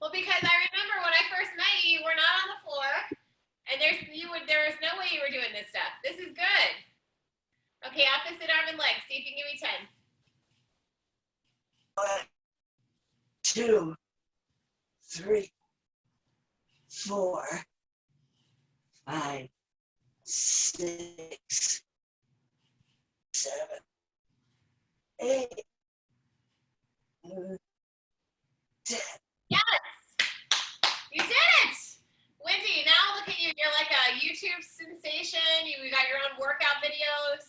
Well, because I remember when I first met you, you were not on the floor, and there was no way you were doing this stuff. This is good. Okay, opposite arm and leg. See if you can give me 10. 1, 2, 3, 4, 5, 6, 7, 8, 9, 10. Yes! You did it! Wendie, now look at you. You're like a YouTube sensation. You got your own workout videos.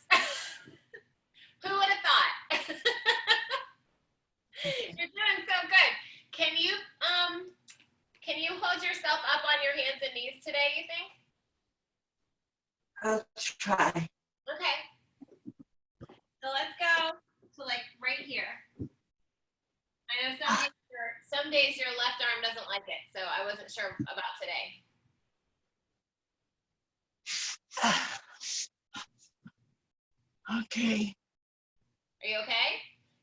Who would have thought? You're doing so good. Can you hold yourself up on your hands and knees today, you think? I'll try. Okay. So let's go to like right here. I know some days your left arm doesn't like it, so I wasn't sure about today. Okay. Are you okay?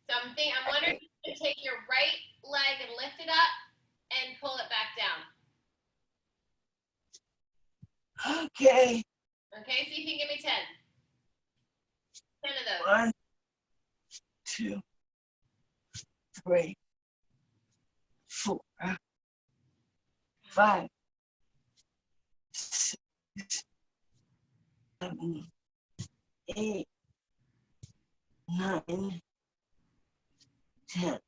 So I'm wondering if you can take your right leg and lift it up and pull it back down. Okay. Okay, see if you can give me 10. 10 of those. 1, 2, 3, 4, 5, 6, 7, 8, 9, 10.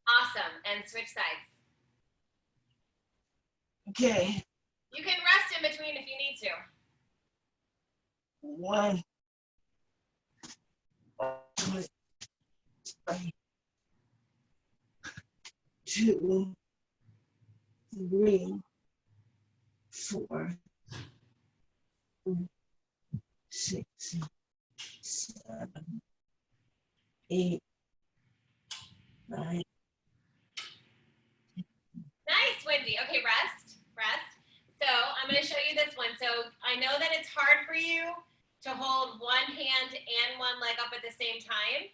Awesome. And switch sides. Okay. You can rest in between if you need to. 1, 2, 3, 4, 6, 7, 8, 9. Nice, Wendie. Okay, rest. So I'm going to show you this one. So I know that it's hard for you to hold one hand and one leg up at the same time.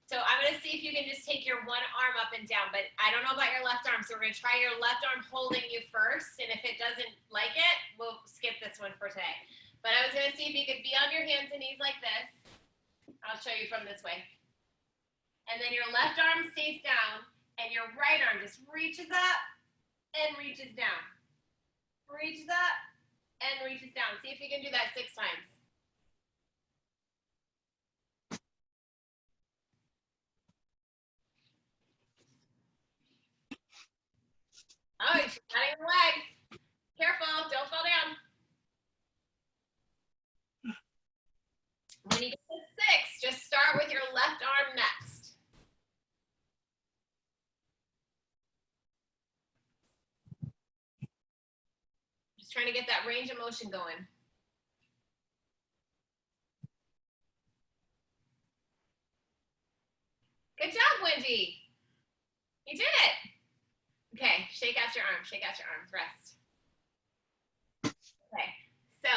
So I'm going to see if you can just take your one arm up and down, but I don't know about your left arm. So we're going to try your left arm holding you first. And if it doesn't like it, we'll skip this one for today. But I was going to see if you could be on your hands and knees like this. I'll show you from this way. And then your left arm stays down and your right arm just reaches up and reaches down. Reaches up and reaches down. See if you can do that 6 times. Oh, you're cutting the leg. Careful, don't fall down. When you get to 6, just start with your left arm next. Just trying to get that range of motion going. Good job, Wendie. You did it. Okay, shake out your arms, rest. Okay, so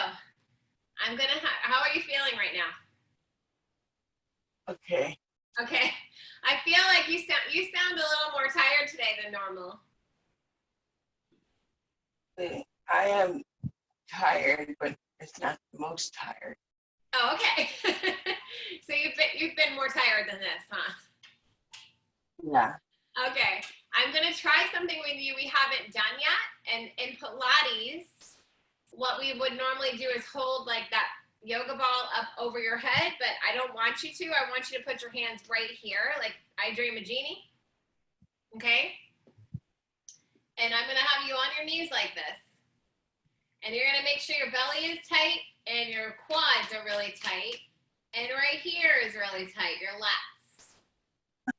I'm gonna, how are you feeling right now? Okay. Okay, I feel like you sound a little more tired today than normal. I am tired, but it's not the most tired. Oh, okay. So you've been more tired than this, huh? Yeah. Okay, I'm gonna try something with you we haven't done yet. And in Pilates, what we would normally do is hold like that yoga ball up over your head, but I don't want you to. I want you to put your hands right here, like I Dream a Genie. Okay? And I'm gonna have you on your knees like this. And you're gonna make sure your belly is tight and your quads are really tight. And right here is really tight, your lats.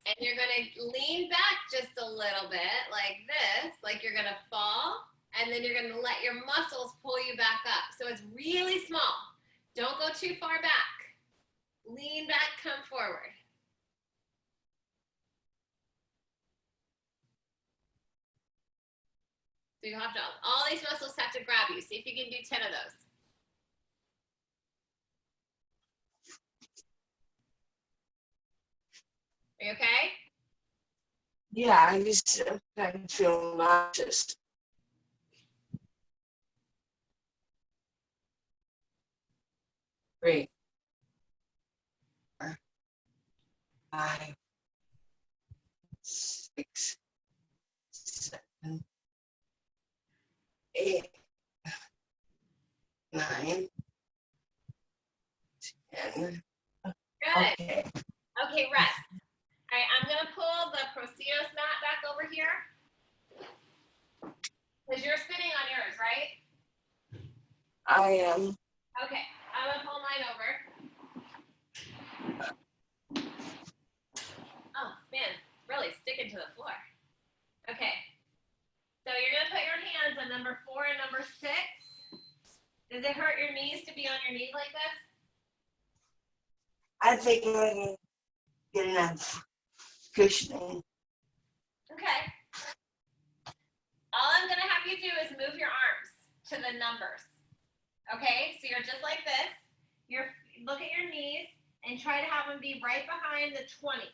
And you're gonna lean back just a little bit like this, like you're gonna fall. And then you're gonna let your muscles pull you back up. So it's really small. Don't go too far back. Lean back, come forward. So you have to, all these muscles have to grab you. See if you can do 10 of those. Are you okay? Yeah, I feel nauseous. Great. 4, 5, 6, 7, 8, 9, 10. Good. Okay. Okay, rest. All right, I'm gonna pull the Prosios mat back over here. Because you're sitting on yours, right? I am. Okay, I'm gonna pull mine over. Oh, man, really sticking to the floor. Okay, so you're gonna put your hands on number 4 and number 6. Does it hurt your knees to be on your knees like this? I think I can get enough cushioning. Okay. All I'm gonna have you do is move your arms to the numbers. Okay, so you're just like this. Look at your knees and try to have them be right behind the 20s.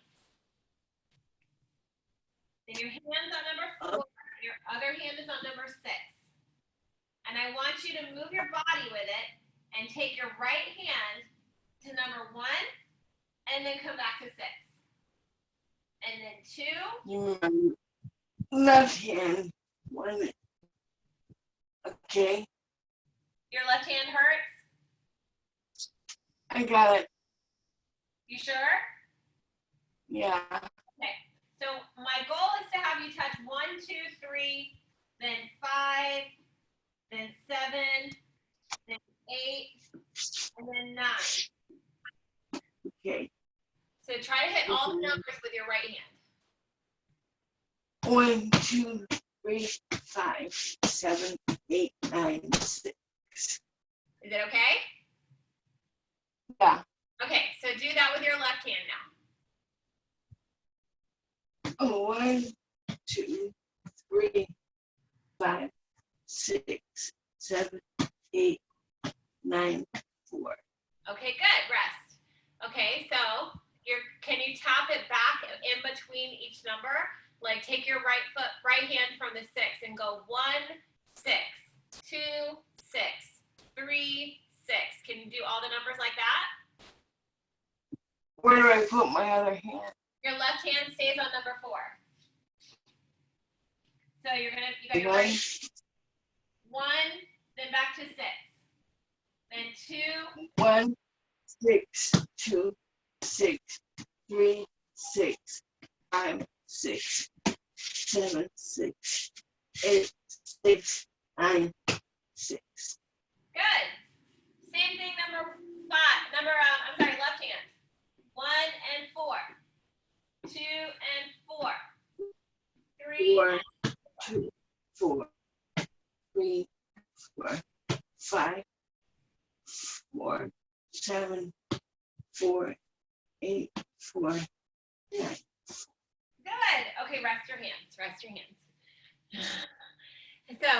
Then your hand's on number 4, your other hand is on number 6. And I want you to move your body with it and take your right hand to number 1 and then come back to 6. And then 2. Left hand. 1. Okay. Your left hand hurts? I got it. You sure? Yeah. Okay. So my goal is to have you touch 1, 2, 3, then 5, then 7, then 8, and then 9. Okay. So try to hit all the numbers with your right hand. 1, 2, 3, 5, 7, 8, 9, 6. Is it okay? Yeah. Okay, so do that with your left hand now. 1, 2, 3, 5, 6, 7, 8, 9, 4. Okay, good. Rest. Okay, so can you tap it back in between each number? Like take your right hand from the 6 and go 1, 6, 2, 6, 3, 6. Can you do all the numbers like that? Where do I put my other hand? Your left hand stays on number 4. So you got your 1, right 1, then back to 6, then 2, 1, 6, 2, 6, 3, 6, 5, 6, 7, 6, 8, 6, 9, 6. Good. Same thing, number 5. Left hand. 1 and 4. 2 and 4. 3 4, 2, 4, 3, 4, 5, 4, 7, 4, 8, 4, 9. Good. Okay, rest your hands. Rest your hands. So,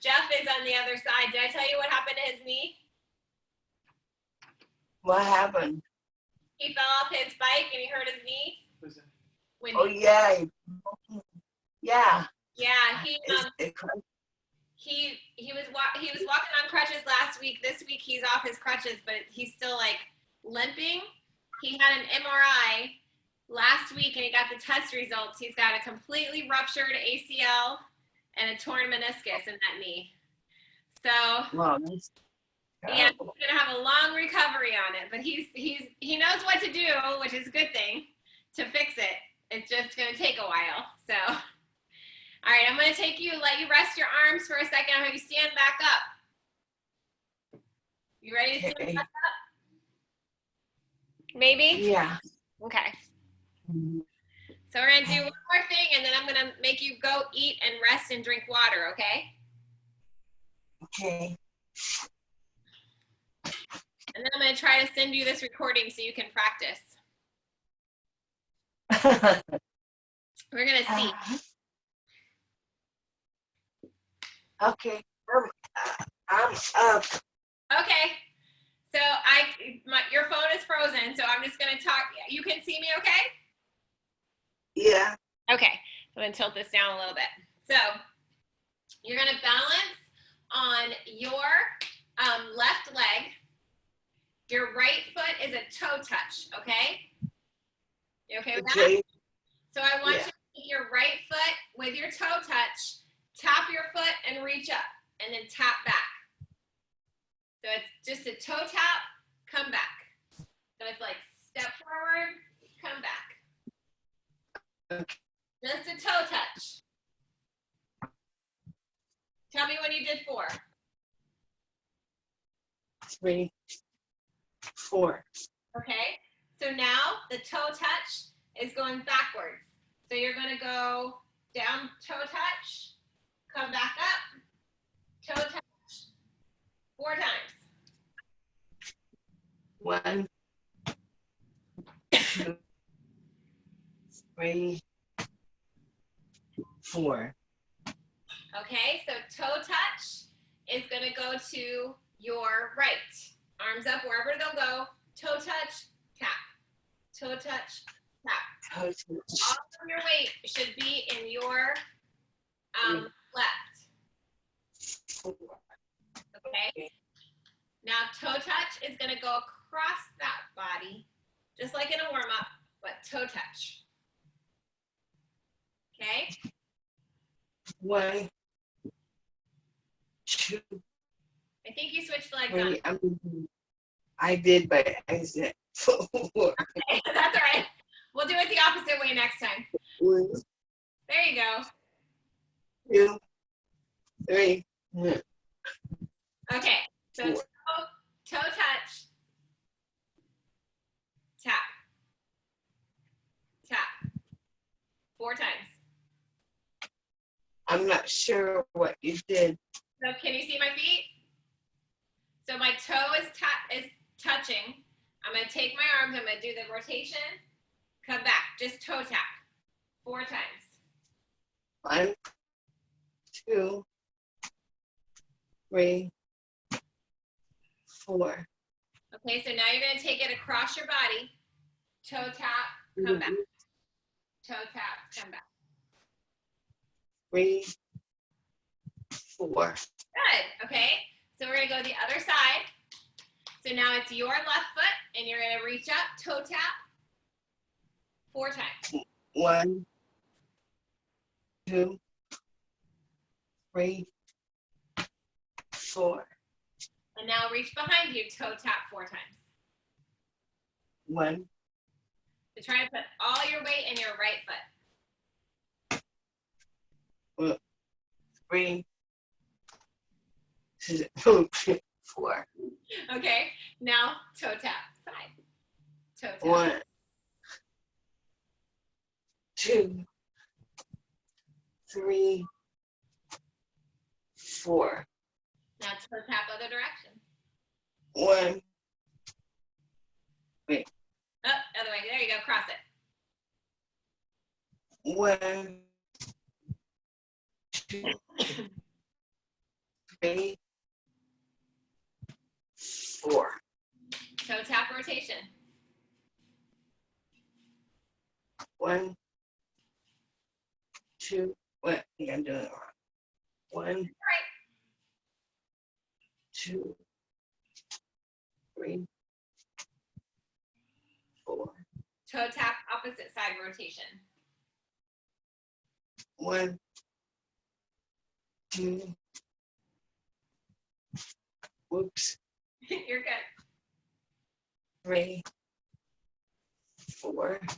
Jeff is on the other side. Did I tell you what happened to his knee? What happened? He fell off his bike and he hurt his knee. Wendie. Oh yeah, yeah. Yeah, It he was walking on crutches last week. This week he's off his crutches, but he's still like limping. He had an MRI last week and he got the test results. He's got a completely ruptured ACL and a torn meniscus in that knee. So Wow, yeah, he's gonna have a long recovery on it, but he knows what to do, which is a good thing to fix it. It's just gonna take a while. So all right, I'm gonna let you rest your arms for a second. I'm gonna have you stand back up. You ready to stand back up? Maybe? Yeah. Okay. So we're gonna do one more thing and then I'm gonna make you go eat and rest and drink water, okay? Okay. And then I'm gonna try to send you this recording so you can practice. We're gonna see. Okay. I'm up. Okay. So your phone is frozen, so I'm just gonna talk. You can see me okay? Yeah. Okay. I'm gonna tilt this down a little bit. So you're gonna balance on your left leg. Your right foot is a toe touch, okay? You okay with that? So I want you to take your right foot with your toe touch, tap your foot and reach up, and then tap back. So it's just a toe tap, come back. So it's like step forward, come back. Okay. Just a toe touch. Tell me when you did 4. 3, 4. Okay, so now the toe touch is going backwards. So you're gonna go down, toe touch, come back up, toe touch, 4 times. 1, 2, 3, 4. Okay, so toe touch is gonna go to your right. Arms up wherever they'll go. Toe touch, tap. Toe touch, tap. All of your weight should be in your left. Okay. Now toe touch is gonna go across that body, just like in a warm up, but toe touch. Okay. 1, 2, I think you switched legs 3. on. I did by accident. 4. Okay, that's all right. We'll do it the opposite way next time. 1, There you go. 2, 3. Okay, so toe touch, tap, tap, 4 times. I'm not sure what you did. So can you see my feet? So my toe is touching. I'm going to take my arms. I'm going to do the rotation. Come back. Just toe tap 4 times. 1, 2, 3, 4. Okay, so now you're going to take it across your body. Toe tap, come back. Toe tap, come back. 3, 4. Good. Okay, so we're going to go the other side. So now it's your left foot, and you're going to reach up, toe tap 4 times. 1, 2, 3, 4. And now reach behind you, toe tap 4 times. 1, So try to put all your weight in your right foot. 3, 4. Okay, now toe tap side. Toe tap. 1, 2, 3, 4. Now toe tap other direction. 1, Oh, other way. There you go. Cross it. 1, 2, 3, 4. Toe tap rotation. 1, 2. What? I think I'm doing it wrong. 1, 2, 3, 4. Toe tap opposite side rotation. 1, 2. Whoops. You're good. 3, 4. That's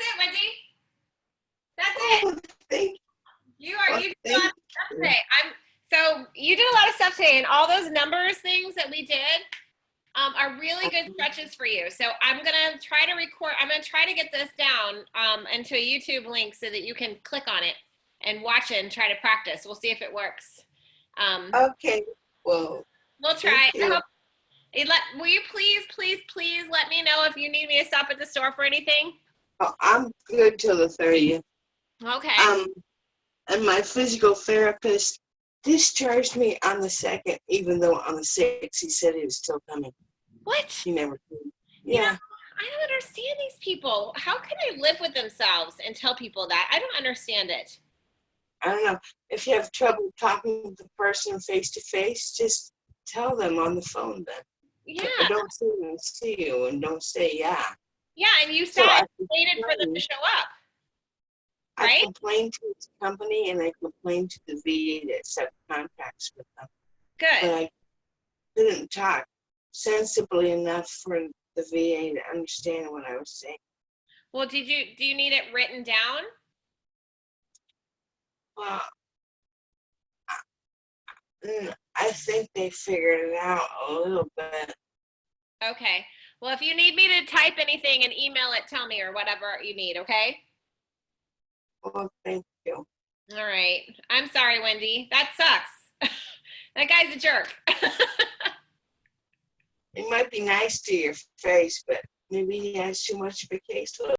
it, Wendie. That's it. Oh, thank You are. You did a thank lot of stuff today. So you did a lot of stuff today, and all those numbers things that we did are really good stretches for you. So I'm gonna try to record. I'm gonna try to get this down into a YouTube link so that you can click on it and watch it and try to practice. We'll see if it works. Okay. Well, We'll try. thank you. I hope. Will you please let me know if you need me to stop at the store for anything? Oh, I'm good till the 30th. Okay. And my physical therapist discharged me on the 2nd, even though on the 6th he said he was still coming. What? He never came. You know, Yeah. I don't understand these people. How can they live with themselves and tell people that? I don't understand it. I don't know. If you have trouble talking to the person face to face, just tell them on the phone then. Yeah. Or don't say them see you and don't say yeah. Yeah, and you So said I you waited for them to show up. I Right? complained to his company and I complained to the VA that subcontracts with them. But Good. I didn't talk sensibly enough for the VA to understand what I was saying. Well, do you need it written down? Well, I think they figured it out a little bit. Okay. Well, if you need me to type anything and email it, tell me or whatever you need, okay? Well, thank you. All right. I'm sorry, Wendie. That sucks. That guy's a jerk. He might be nice to your face, but maybe he has too much of a caseload.